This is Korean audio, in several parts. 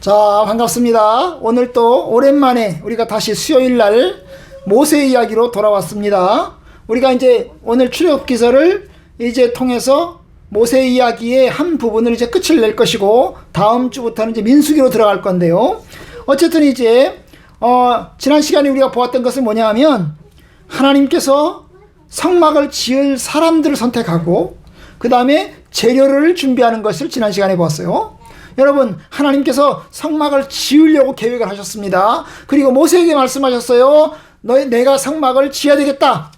자, 반갑습니다. 오늘 또 오랜만에 우리가 다시 수요일 날 모세 이야기로 돌아왔습니다. 우리가 이제 오늘 출애굽기서를 이제 통해서 모세 이야기의 한 부분을 이제 끝을 낼 것이고, 다음 주부터는 이제 민수기로 들어갈 건데요. 어쨌든 이제 지난 시간에 우리가 보았던 것은 뭐냐 하면, 하나님께서 성막을 지을 사람들을 선택하고 그 다음에 재료를 준비하는 것을 지난 시간에 보았어요. 여러분, 하나님께서 성막을 지으려고 계획을 하셨습니다. 그리고 모세에게 말씀하셨어요. 내가 성막을 지어야 되겠다.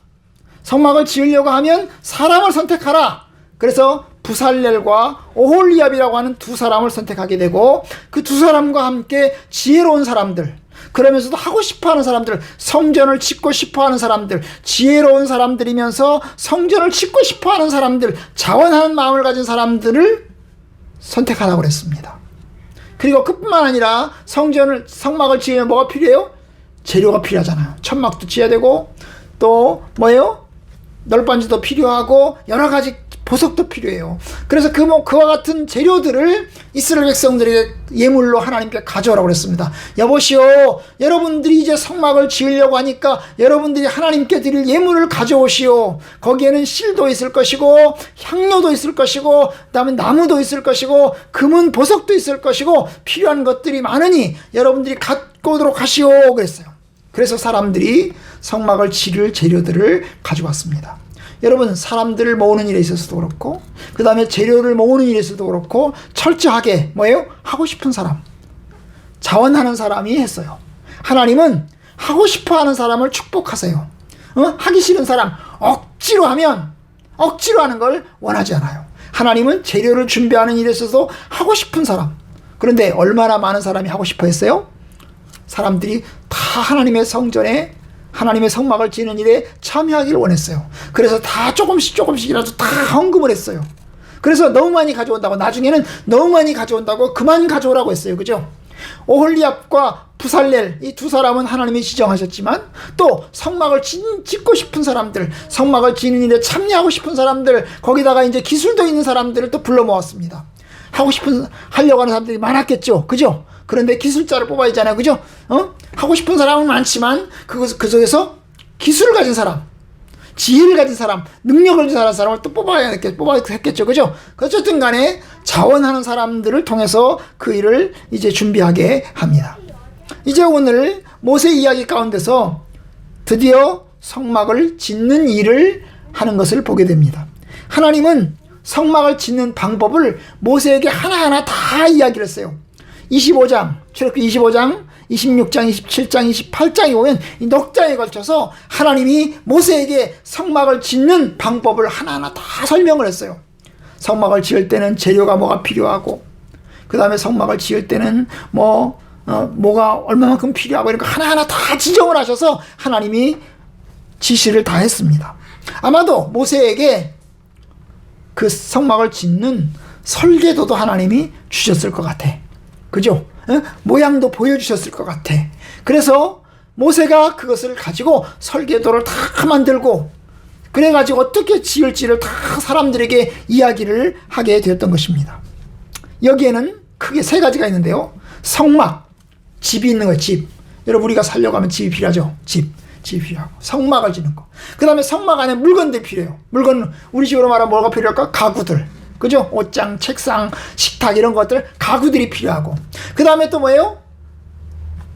성막을 지으려고 하면 사람을 선택하라. 그래서 부살렐과 오홀리압이라고 하는 두 사람을 선택하게 되고, 그 두 사람과 함께 지혜로운 사람들, 그러면서도 하고 싶어하는 사람들, 성전을 짓고 싶어하는 사람들, 지혜로운 사람들이면서 성전을 짓고 싶어하는 사람들, 자원하는 마음을 가진 사람들을 선택하라고 그랬습니다. 그리고 그뿐만 아니라 성막을 지으면 뭐가 필요해요? 재료가 필요하잖아요. 천막도 지어야 되고, 또 뭐예요? 널빤지도 필요하고, 여러 가지 보석도 필요해요. 그래서 그와 같은 재료들을 이스라엘 백성들에게 예물로 하나님께 가져오라고 그랬습니다. 여보시오, 여러분들이 이제 성막을 지으려고 하니까 여러분들이 하나님께 드릴 예물을 가져오시오. 거기에는 실도 있을 것이고, 향료도 있을 것이고, 그다음에 나무도 있을 것이고, 금은 보석도 있을 것이고, 필요한 것들이 많으니 여러분들이 갖고 오도록 하시오 그랬어요. 그래서 사람들이 성막을 지을 재료들을 가져왔습니다. 여러분, 사람들을 모으는 일에 있어서도 그렇고, 그 다음에 재료를 모으는 일에 있어서도 그렇고, 철저하게 뭐예요? 하고 싶은 사람, 자원하는 사람이 했어요. 하나님은 하고 싶어하는 사람을 축복하세요. 하기 싫은 사람, 억지로 하는 걸 원하지 않아요. 하나님은 재료를 준비하는 일에 있어서 하고 싶은 사람. 그런데 얼마나 많은 사람이 하고 싶어 했어요? 사람들이 다 하나님의 성전에, 하나님의 성막을 지는 일에 참여하기를 원했어요. 그래서 다 조금씩이라도 다 헌금을 했어요. 그래서 너무 많이 가져온다고, 나중에는 너무 많이 가져온다고 그만 가져오라고 했어요. 그죠? 오홀리압과 부살렐, 이 두 사람은 하나님이 지정하셨지만, 또 성막을 짓고 싶은 사람들, 성막을 지는 일에 참여하고 싶은 사람들, 거기다가 이제 기술도 있는 사람들을 또 불러 모았습니다. 하려고 하는 사람들이 많았겠죠. 그죠? 그런데 기술자를 뽑아야 되잖아요. 그죠? 하고 싶은 사람은 많지만, 그 속에서 기술을 가진 사람, 지혜를 가진 사람, 능력을 가진 사람을 또 뽑아야 했겠죠. 그죠? 어쨌든 간에 자원하는 사람들을 통해서 그 일을 이제 준비하게 합니다. 이제 오늘 모세 이야기 가운데서 드디어 성막을 짓는 일을 하는 것을 보게 됩니다. 하나님은 성막을 짓는 방법을 모세에게 하나하나 다 이야기를 했어요. 25장, 출애굽기 25장, 26장, 27장, 28장에 보면 이 넉 장에 걸쳐서 하나님이 모세에게 성막을 짓는 방법을 하나하나 다 설명을 했어요. 성막을 지을 때는 재료가 뭐가 필요하고, 그 다음에 성막을 지을 때는 뭐가 얼마만큼 필요하고, 이런 거 하나하나 다 지정을 하셔서 하나님이 지시를 다 했습니다. 아마도 모세에게 그 성막을 짓는 설계도도 하나님이 주셨을 것 같아. 그죠? 모양도 보여주셨을 것 같아. 그래서 모세가 그것을 가지고 설계도를 다 만들고, 그래가지고 어떻게 지을지를 다 사람들에게 이야기를 하게 되었던 것입니다. 여기에는 크게 세 가지가 있는데요. 성막, 집이 있는 거예요. 집. 여러분, 우리가 살려고 하면 집이 필요하죠. 집이 필요하고, 성막을 짓는 거. 그 다음에 성막 안에 물건들이 필요해요. 물건, 우리 집으로 말하면 뭐가 필요할까? 가구들. 그죠? 옷장, 책상, 식탁, 이런 것들, 가구들이 필요하고, 그 다음에 또 뭐예요?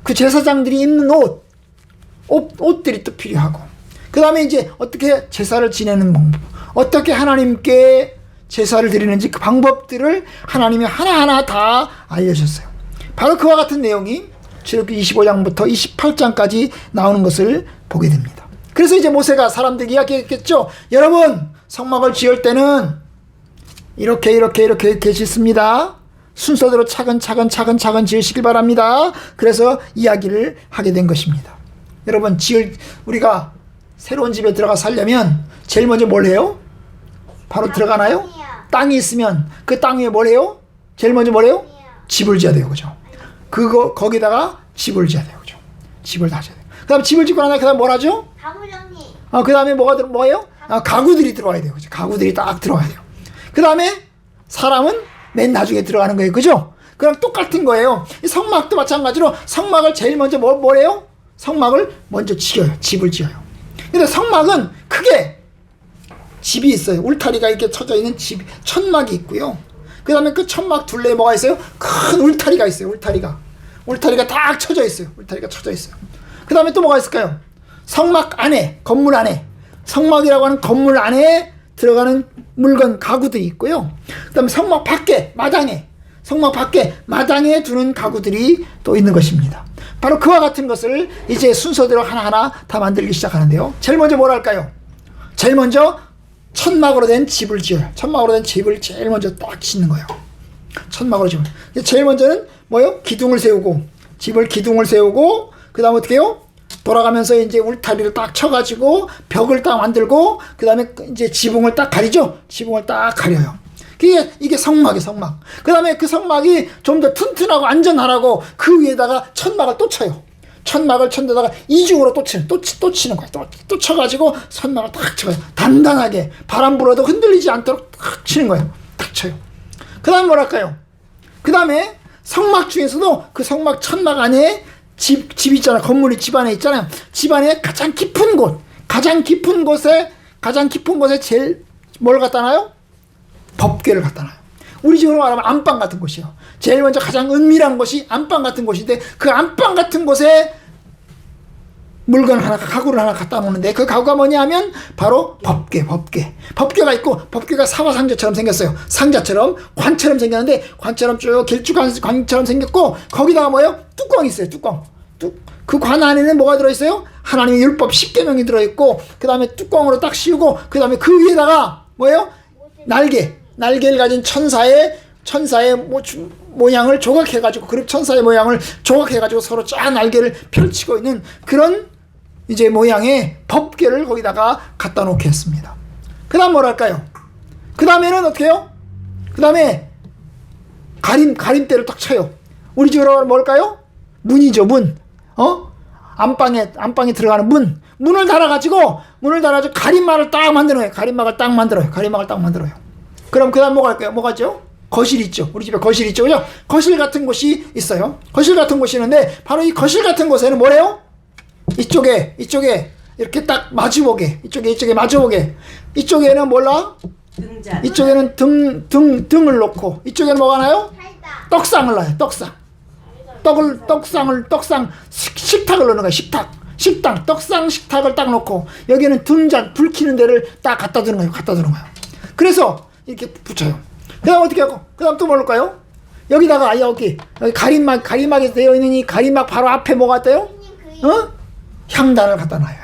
그 제사장들이 입는 옷들이 또 필요하고, 그 다음에 이제 어떻게 제사를 지내는 방법, 어떻게 하나님께 제사를 드리는지 그 방법들을 하나님이 하나하나 다 알려주셨어요. 바로 그와 같은 내용이 출애굽기 25장부터 28장까지 나오는 것을 보게 됩니다. 그래서 이제 모세가 사람들에게 이야기했겠죠. 여러분, 성막을 지을 때는 이렇게 짓습니다. 순서대로 차근차근 지으시길 바랍니다. 그래서 이야기를 하게 된 것입니다. 여러분, 우리가 새로운 집에 들어가 살려면 제일 먼저 뭘 해요? 바로 들어가나요? 땅이 있으면 그 땅 위에 뭘 해요? 제일 먼저 뭘 해요? 집을 지어야 돼요. 그죠? 거기다가 집을 지어야 돼요. 그죠? 집을 다 지어야 돼요. 그 다음 집을 짓고 나서 그 다음 뭘 하죠? 가구 정리. 그 다음에 뭐예요? 가구들이 들어와야 돼요. 그죠? 가구들이 딱 들어와야 돼요. 그 다음에 사람은 맨 나중에 들어가는 거예요. 그죠? 그럼 똑같은 거예요. 이 성막도 마찬가지로 성막을 제일 먼저 뭐래요? 성막을 먼저 지어요. 집을 지어요. 근데 성막은 크게 집이 있어요. 울타리가 이렇게 쳐져 있는 집, 천막이 있고요. 그 다음에 그 천막 둘레에 뭐가 있어요? 큰 울타리가 있어요. 울타리가 딱 쳐져 있어요. 울타리가 쳐져 있어요. 그 다음에 또 뭐가 있을까요? 성막 안에, 건물 안에, 성막이라고 하는 건물 안에 들어가는 물건, 가구들이 있고요. 그 다음에 성막 밖에, 성막 밖에 마당에 두는 가구들이 또 있는 것입니다. 바로 그와 같은 것을 이제 순서대로 하나하나 다 만들기 시작하는데요. 제일 먼저 뭘 할까요? 제일 먼저 천막으로 된 집을 지어요. 천막으로 된 집을 제일 먼저 딱 짓는 거예요. 천막으로 집을. 제일 먼저는 뭐요? 기둥을 세우고, 기둥을 세우고, 그 다음에 어떻게 해요? 돌아가면서 이제 울타리를 딱 쳐가지고 벽을 딱 만들고, 그 다음에 이제 지붕을 딱 가리죠? 지붕을 딱 가려요. 이게 성막이에요, 성막. 그 다음에 그 성막이 좀 더 튼튼하고 안전하라고 그 위에다가 천막을 또 쳐요. 천막을 친 데다가 이중으로 또 치는 거예요. 또 쳐가지고 천막을 딱 쳐요. 단단하게 바람 불어도 흔들리지 않도록 딱 치는 거예요. 딱 쳐요. 그 다음에 뭐랄까요? 그 다음에 성막 중에서도 그 성막 천막 안에 집 있잖아요. 건물이 집 안에 있잖아요. 집 안에 가장 깊은 곳에 제일 뭘 갖다 놔요? 법궤를 갖다 놔요. 우리 집으로 말하면 안방 같은 곳이요. 제일 먼저 가장 은밀한 곳이 안방 같은 곳인데, 그 안방 같은 곳에 가구를 하나 갖다 놓는데, 그 가구가 뭐냐 하면 바로 법궤가 있고, 법궤가 사과상자처럼 생겼어요. 상자처럼, 관처럼 생겼는데, 관처럼 쭉 길쭉한 생겼고, 거기다가 뭐예요? 뚜껑이 있어요. 그 관 안에는 뭐가 들어있어요? 하나님의 율법 10계명이 들어있고, 그 다음에 뚜껑으로 딱 씌우고, 그 다음에 그 위에다가 뭐예요? 날개를 가진 천사의 모양을 조각해가지고, 그룹 천사의 모양을 조각해가지고 서로 쫙 날개를 펼치고 있는 그런 이제 모양의 법궤를 거기다가 갖다 놓게 했습니다. 그 다음 뭐랄까요? 그 다음에는 어떻게 해요? 그 다음에 가림대를 딱 쳐요. 우리 집으로 뭘까요? 문이죠, 문. 안방에 들어가는 문을 달아가지고 가림막을 딱 만들어요. 가림막을 딱 만들어요. 그럼 그 다음 뭐가 할까요? 뭐가 있죠? 거실 있죠. 우리 집에 거실 있죠. 그죠? 거실 같은 곳이 있어요. 거실 같은 곳이 있는데, 바로 이 거실 같은 곳에는 뭐래요? 이쪽에 이렇게 딱 마주보게. 이쪽에 마주보게. 이쪽에는 몰라? 등잔. 이쪽에는 등을 놓고, 이쪽에는 뭐가 나요? 떡상을 놔요. 떡상 식탁을 놓는 거예요. 식탁, 떡상 식탁을 딱 놓고, 여기는 등잔, 불 켜는 데를 딱 갖다 두는 거예요. 그래서 이렇게 붙여요. 그 다음 어떻게 하고, 그 다음 또 뭐 넣을까요? 여기다가, 여기 가림막에 되어 있는 이 가림막 바로 앞에 뭐가 있대요? 향단을 갖다 놔요.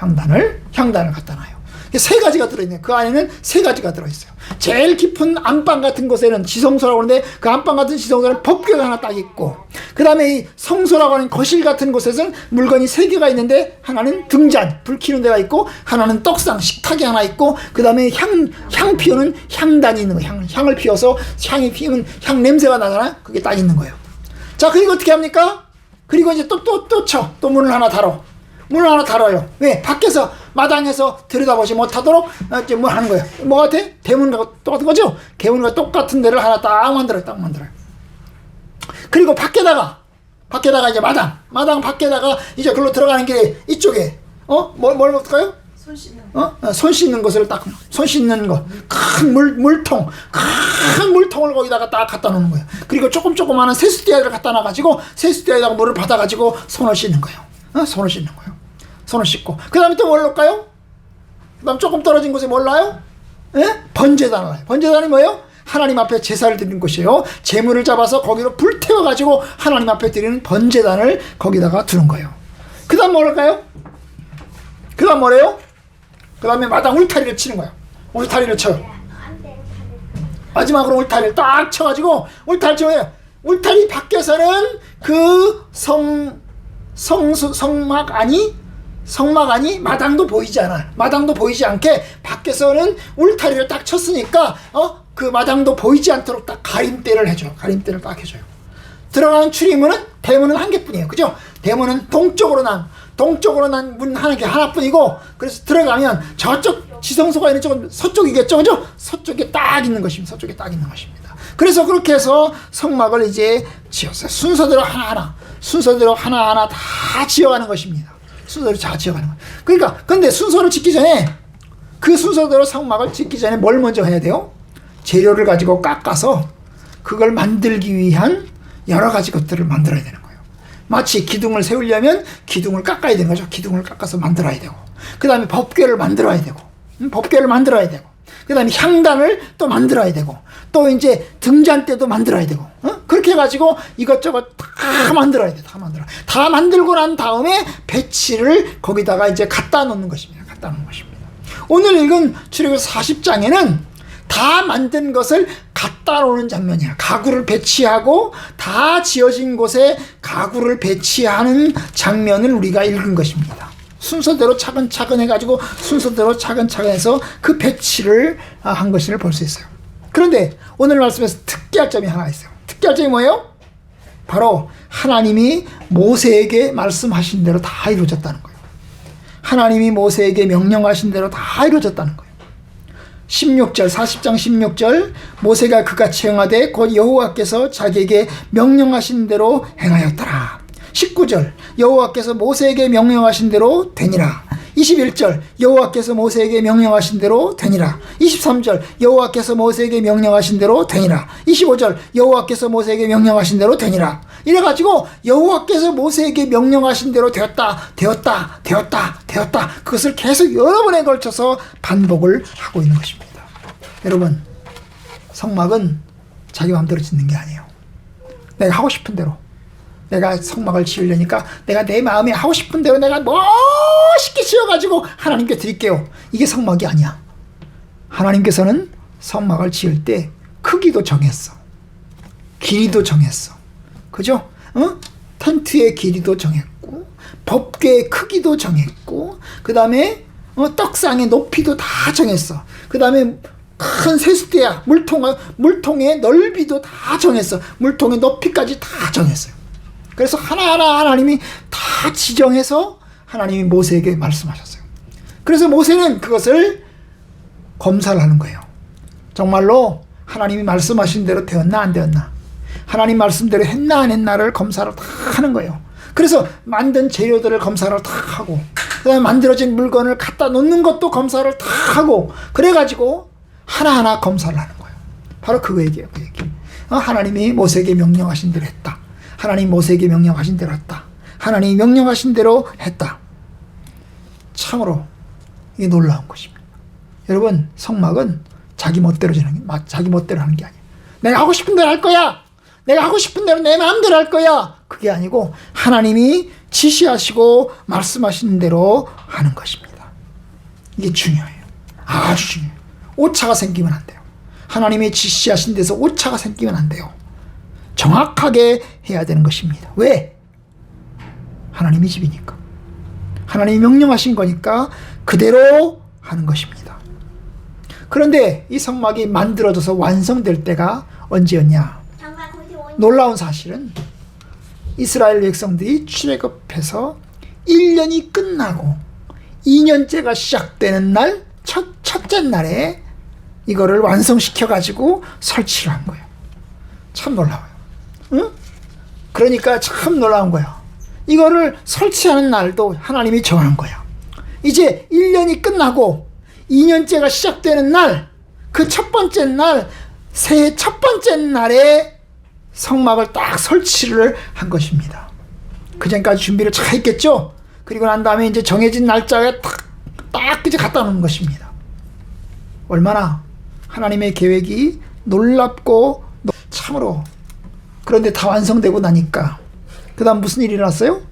향단을 갖다 놔요. 세 가지가 들어있네요. 그 안에는 세 가지가 들어있어요. 제일 깊은 안방 같은 곳에는 지성소라고 하는데, 그 안방 같은 지성소는 법궤가 하나 딱 있고, 그 다음에 이 성소라고 하는 거실 같은 곳에서는 물건이 세 개가 있는데, 하나는 등잔, 불 켜는 데가 있고, 하나는 떡상, 식탁이 하나 있고, 그 다음에 향 피우는 향단이 있는 거예요. 향을 피워서 향이 피우면 향 냄새가 나잖아요. 그게 딱 있는 거예요. 자, 그리고 어떻게 합니까? 그리고 이제 또 문을 하나 달아요. 왜? 밖에서, 마당에서 들여다보지 못하도록 이제 뭐 하는 거예요? 뭐 같아? 대문과 똑같은 거죠? 대문과 똑같은 데를 하나 딱 만들어요. 그리고 밖에다가 이제 마당 밖에다가 이제 글로 들어가는 길에 이쪽에, 뭘 볼까요? 손 씻는 것을 딱, 손 씻는 거. 큰 물통을 거기다가 딱 갖다 놓는 거예요. 그리고 조그마한 세수대야를 갖다 놔가지고, 세수대에다가 물을 받아가지고 손을 씻는 거예요. 손을 씻고. 그 다음에 또 뭘 넣을까요? 그 다음 조금 떨어진 곳에 뭘 놔요? 번제단을 놔요. 번제단이 뭐예요? 하나님 앞에 제사를 드리는 곳이에요. 재물을 잡아서 거기로 불 태워가지고 하나님 앞에 드리는 번제단을 거기다가 두는 거예요. 그 다음 뭐랄까요? 그 다음 뭐래요? 그 다음에 마당 울타리를 치는 거예요. 울타리를 쳐요. 마지막으로 울타리를 딱 쳐가지고, 울타리 쳐요. 울타리 밖에서는 그 성막 안이 마당도 보이지 않아. 마당도 보이지 않게 밖에서는 울타리를 딱 쳤으니까, 그 마당도 보이지 않도록 딱 가림대를 해줘요. 가림대를 딱 해줘요. 들어가는 출입문은, 대문은 한 개뿐이에요. 그죠? 대문은 동쪽으로 난 문 하나뿐이고, 그래서 들어가면 저쪽 지성소가 있는 쪽은 서쪽이겠죠. 그죠? 서쪽에 딱 있는 것입니다. 그래서 그렇게 해서 성막을 이제 지었어요. 순서대로 하나하나 다 지어가는 것입니다. 순서대로 다 지어가는 거예요. 그러니까 근데 순서를 짓기 전에, 그 순서대로 성막을 짓기 전에 뭘 먼저 해야 돼요? 재료를 가지고 깎아서 그걸 만들기 위한 여러 가지 것들을 만들어야 되는 거예요. 마치 기둥을 세우려면 기둥을 깎아야 되는 거죠. 기둥을 깎아서 만들어야 되고, 그 다음에 법궤를 만들어야 되고, 그 다음에 향단을 또 만들어야 되고, 또 이제 등잔대도 만들어야 되고, 그렇게 해가지고 이것저것 다 만들어야 돼. 다 만들고 난 다음에 배치를 거기다가 이제 갖다 놓는 것입니다. 오늘 읽은 출애굽기 40장에는 다 만든 것을 갖다 놓는 장면이야. 가구를 배치하고 다 지어진 곳에 가구를 배치하는 장면을 우리가 읽은 것입니다. 순서대로 차근차근 해가지고 순서대로 차근차근 해서 그 배치를 한 것을 볼 수 있어요. 그런데 오늘 말씀에서 특이할 점이 하나 있어요. 특이할 점이 뭐예요? 바로 하나님이 모세에게 말씀하신 대로 다 이루어졌다는 거예요. 하나님이 모세에게 명령하신 대로 다 이루어졌다는 거예요. 16절, 40장 16절, 모세가 그같이 행하되 곧 여호와께서 자기에게 명령하신 대로 행하였더라. 19절, 여호와께서 모세에게 명령하신 대로 되니라. 21절, 여호와께서 모세에게 명령하신 대로 되니라. 23절, 여호와께서 모세에게 명령하신 대로 되니라. 25절, 여호와께서 모세에게 명령하신 대로 되니라. 이래가지고 여호와께서 모세에게 명령하신 대로 되었다. 그것을 계속 여러 번에 걸쳐서 반복을 하고 있는 것입니다. 여러분, 성막은 자기 마음대로 짓는 게 아니에요. 내가 하고 싶은 대로, 내가 성막을 지으려니까 내가 내 마음에 하고 싶은 대로 내가 멋있게 지어가지고 하나님께 드릴게요. 이게 성막이 아니야. 하나님께서는 성막을 지을 때 크기도 정했어. 길이도 정했어. 그죠? 텐트의 길이도 정했고, 법궤의 크기도 정했고, 그 다음에 떡상의 높이도 다 정했어. 그 다음에 큰 세수대야, 물통의 넓이도 다 정했어. 물통의 높이까지 다 정했어요. 그래서 하나하나 하나님이 다 지정해서 하나님이 모세에게 말씀하셨어요. 그래서 모세는 그것을 검사를 하는 거예요. 정말로 하나님이 말씀하신 대로 되었나 안 되었나, 하나님 말씀대로 했나 안 했나를 검사를 다 하는 거예요. 그래서 만든 재료들을 검사를 다 하고, 그 다음에 만들어진 물건을 갖다 놓는 것도 검사를 다 하고, 그래가지고 하나하나 검사를 하는 거예요. 바로 그 얘기예요. 그 얘기. 하나님이 모세에게 명령하신 대로 했다. 하나님 모세에게 명령하신 대로 했다. 하나님이 명령하신 대로 했다. 참으로 이게 놀라운 것입니다. 여러분, 성막은 자기 멋대로 하는 게 아니에요. 내가 하고 싶은 대로 할 거야. 내가 하고 싶은 대로 내 마음대로 할 거야. 그게 아니고 하나님이 지시하시고 말씀하신 대로 하는 것입니다. 이게 중요해요. 아주 중요해요. 오차가 생기면 안 돼요. 하나님이 지시하신 데서 오차가 생기면 안 돼요. 정확하게 해야 되는 것입니다. 왜? 하나님이 집이니까. 하나님이 명령하신 거니까 그대로 하는 것입니다. 그런데 이 성막이 만들어져서 완성될 때가 언제였냐? 놀라운 사실은 이스라엘 백성들이 출애굽해서 1년이 끝나고 2년째가 시작되는 날, 첫째 날에 이거를 완성시켜가지고 설치를 한 거예요. 참 놀라워요. 응? 그러니까 참 놀라운 거야. 이거를 설치하는 날도 하나님이 정한 거야. 이제 1년이 끝나고 2년째가 시작되는 날, 그 첫 번째 날, 새해 첫 번째 날에 성막을 딱 설치를 한 것입니다. 그 전까지 준비를 잘 했겠죠? 그리고 난 다음에 이제 정해진 날짜에 딱 이제 갖다 놓는 것입니다. 얼마나 하나님의 계획이 놀랍고 참으로. 그런데 다 완성되고 나니까 그 다음 무슨 일이 일어났어요?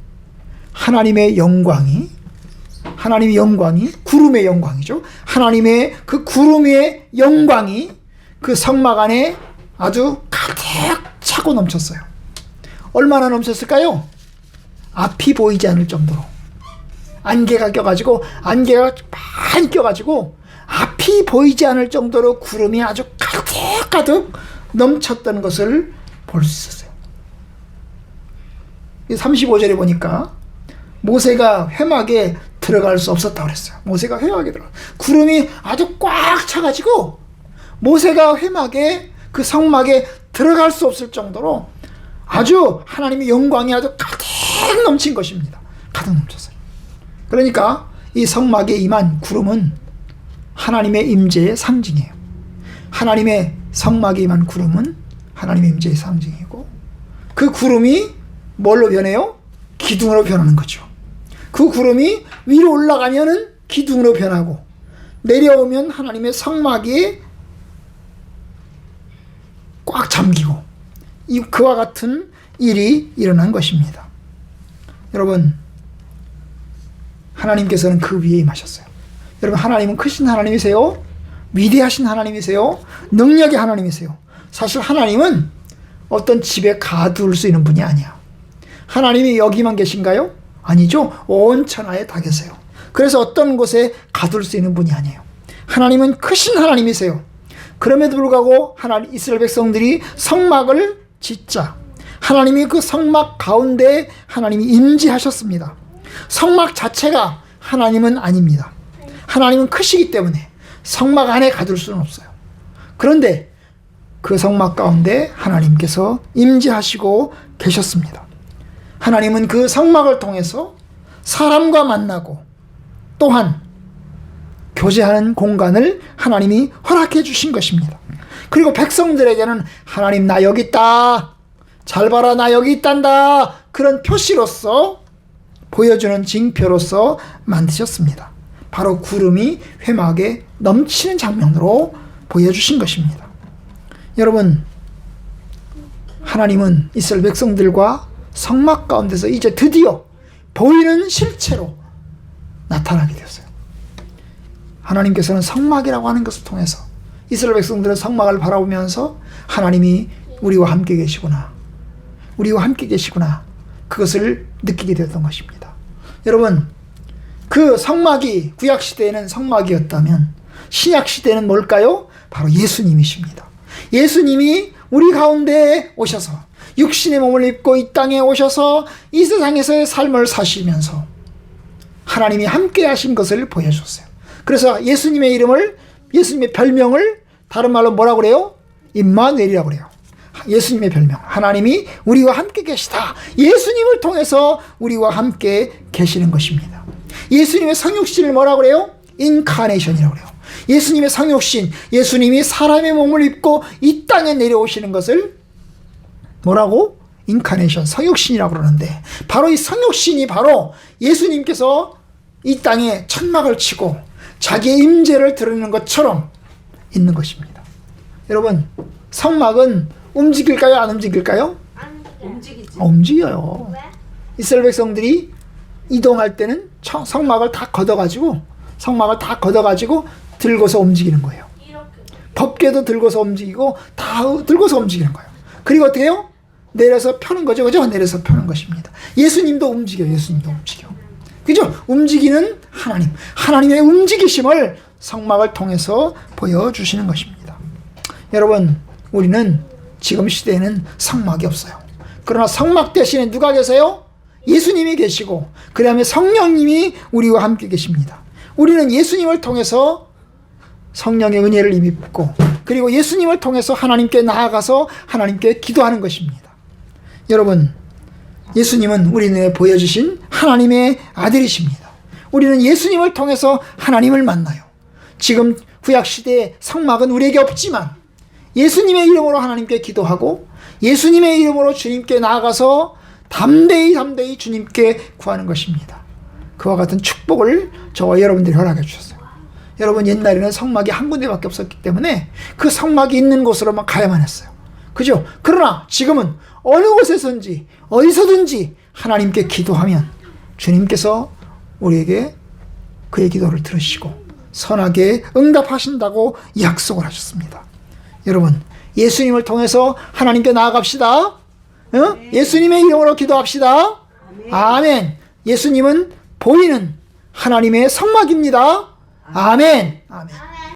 하나님의 영광이 구름의 영광이죠. 하나님의 그 구름의 영광이 그 성막 안에 아주 가득 차고 넘쳤어요. 얼마나 넘쳤을까요? 앞이 보이지 않을 정도로 안개가 많이 껴가지고 앞이 보이지 않을 정도로 구름이 아주 가득 넘쳤던 것을 볼 수 있었어요. 35절에 보니까 모세가 회막에 들어갈 수 없었다고 그랬어요. 모세가 회막에 들어가. 구름이 아주 꽉 차가지고 모세가 회막에 그 성막에 들어갈 수 없을 정도로 아주 하나님의 영광이 아주 가득 넘친 것입니다. 가득 넘쳤어요. 그러니까 이 성막에 임한 구름은 하나님의 임재의 상징이에요. 하나님의 성막에 임한 구름은 하나님의 임재의 상징이고, 그 구름이 뭘로 변해요? 기둥으로 변하는 거죠. 그 구름이 위로 올라가면은 기둥으로 변하고, 내려오면 하나님의 성막이 꽉 잠기고, 그와 같은 일이 일어난 것입니다. 여러분, 하나님께서는 그 위에 임하셨어요. 여러분, 하나님은 크신 하나님이세요. 위대하신 하나님이세요. 능력의 하나님이세요. 사실 하나님은 어떤 집에 가둘 수 있는 분이 아니야. 하나님이 여기만 계신가요? 아니죠. 온 천하에 다 계세요. 그래서 어떤 곳에 가둘 수 있는 분이 아니에요. 하나님은 크신 하나님이세요. 그럼에도 불구하고 이스라엘 백성들이 성막을 짓자 하나님이 그 성막 가운데 하나님이 임재하셨습니다. 성막 자체가 하나님은 아닙니다. 하나님은 크시기 때문에 성막 안에 가둘 수는 없어요. 그런데 그 성막 가운데 하나님께서 임재하시고 계셨습니다. 하나님은 그 성막을 통해서 사람과 만나고 또한 교제하는 공간을 하나님이 허락해 주신 것입니다. 그리고 백성들에게는 하나님 나 여기 있다, 잘 봐라 나 여기 있단다, 그런 표시로서 보여주는 징표로서 만드셨습니다. 바로 구름이 회막에 넘치는 장면으로 보여주신 것입니다. 여러분, 하나님은 이스라엘 백성들과 성막 가운데서 이제 드디어 보이는 실체로 나타나게 되었어요. 하나님께서는 성막이라고 하는 것을 통해서 이스라엘 백성들은 성막을 바라보면서 하나님이 우리와 함께 계시구나, 우리와 함께 계시구나, 그것을 느끼게 되었던 것입니다. 여러분, 그 성막이 구약시대에는 성막이었다면 신약시대는 뭘까요? 바로 예수님이십니다. 예수님이 우리 가운데에 오셔서 육신의 몸을 입고 이 땅에 오셔서 이 세상에서의 삶을 사시면서 하나님이 함께 하신 것을 보여줬어요. 그래서 예수님의 이름을, 예수님의 별명을 다른 말로 뭐라고 그래요? 임마누엘이라고 그래요. 예수님의 별명, 하나님이 우리와 함께 계시다. 예수님을 통해서 우리와 함께 계시는 것입니다. 예수님의 성육신을 뭐라고 그래요? 인카네이션이라고 그래요. 예수님의 성육신, 예수님이 사람의 몸을 입고 이 땅에 내려오시는 것을 뭐라고? 인카네이션, 성육신이라고 그러는데, 바로 이 성육신이 바로 예수님께서 이 땅에 천막을 치고 자기의 임재를 드러내는 것처럼 있는 것입니다. 여러분, 성막은 움직일까요? 안 움직일까요? 움직이지. 움직여요. 왜? 이스라엘 백성들이 이동할 때는 성막을 다 걷어가지고 들고서 움직이는 거예요. 이렇게. 법궤도 들고서 움직이고 다 들고서 움직이는 거예요. 그리고 어떻게 해요? 내려서 펴는 거죠. 그죠? 내려서 펴는 것입니다. 예수님도 움직여. 그죠? 움직이는 하나님. 하나님의 움직이심을 성막을 통해서 보여주시는 것입니다. 여러분, 우리는 지금 시대에는 성막이 없어요. 그러나 성막 대신에 누가 계세요? 예수님이 계시고, 그 다음에 성령님이 우리와 함께 계십니다. 우리는 예수님을 통해서 성령의 은혜를 입고, 그리고 예수님을 통해서 하나님께 나아가서 하나님께 기도하는 것입니다. 여러분, 예수님은 우리 눈에 보여주신 하나님의 아들이십니다. 우리는 예수님을 통해서 하나님을 만나요. 지금 구약시대에 성막은 우리에게 없지만 예수님의 이름으로 하나님께 기도하고 예수님의 이름으로 주님께 나아가서 담대히 주님께 구하는 것입니다. 그와 같은 축복을 저와 여러분들이 허락해 주셨어요. 여러분, 옛날에는 성막이 한 군데밖에 없었기 때문에 그 성막이 있는 곳으로만 가야만 했어요. 그죠? 그러나 지금은 어느 곳에서든지 어디서든지 하나님께 기도하면 주님께서 우리에게 그의 기도를 들으시고 선하게 응답하신다고 약속을 하셨습니다. 여러분, 예수님을 통해서 하나님께 나아갑시다. 예수님의 이름으로 기도합시다. 아멘. 예수님은 보이는 하나님의 성막입니다. 아멘. 아멘.